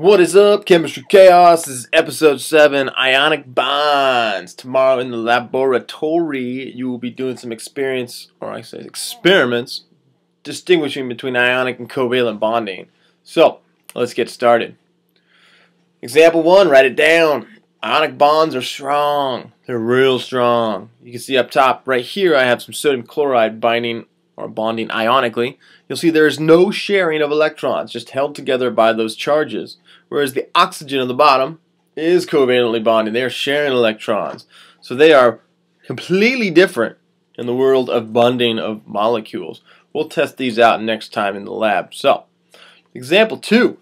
What is up, Chemistry Chaos? This is episode 7, Ionic Bonds. Tomorrow in the laboratory, you will be doing some experiments distinguishing between ionic and covalent bonding. So, let's get started. Example 1, write it down. Ionic bonds are strong. They're real strong. You can see up top, right here, I have some sodium chloride bonding ionically. You'll see there is no sharing of electrons, just held together by those charges. Whereas the oxygen on the bottom is covalently bonding. They are sharing electrons. So they are completely different in the world of bonding of molecules. We'll test these out next time in the lab. So, example 2.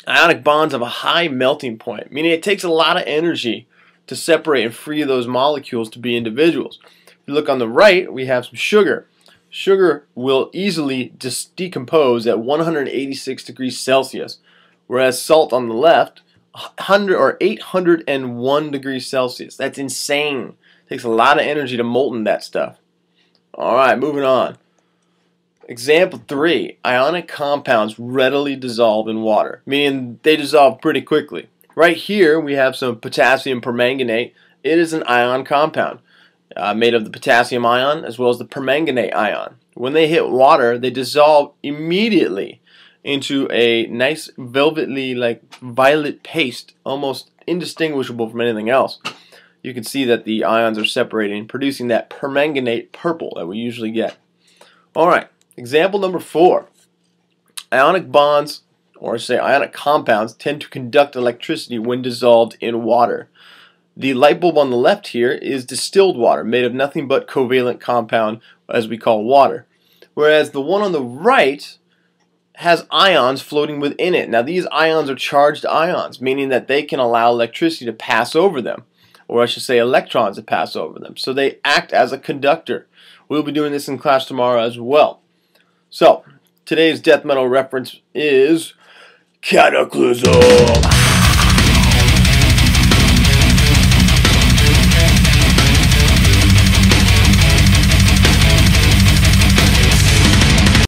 Ionic bonds have a high melting point, meaning it takes a lot of energy to separate and free those molecules to be individuals. If you look on the right, we have some sugar. Sugar will easily decompose at 186 degrees Celsius, whereas salt on the left, 801 degrees Celsius. That's insane. It takes a lot of energy to molten that stuff. Alright, moving on. Example 3. Ionic compounds readily dissolve in water, meaning they dissolve pretty quickly. Right here we have some potassium permanganate. It is an ion compound. Made of the potassium ion as well as the permanganate ion. When they hit water, they dissolve immediately into a nice velvety, like violet paste, almost indistinguishable from anything else. You can see that the ions are separating, producing that permanganate purple that we usually get. Alright, example number 4. Ionic bonds, or say ionic compounds, tend to conduct electricity when dissolved in water. The light bulb on the left here is distilled water, made of nothing but covalent compound, as we call water. Whereas the one on the right has ions floating within it. Now these ions are charged ions, meaning that they can allow electricity to pass over them, or I should say electrons to pass over them. So they act as a conductor. We'll be doing this in class tomorrow as well. So, today's death metal reference is Cataclysm.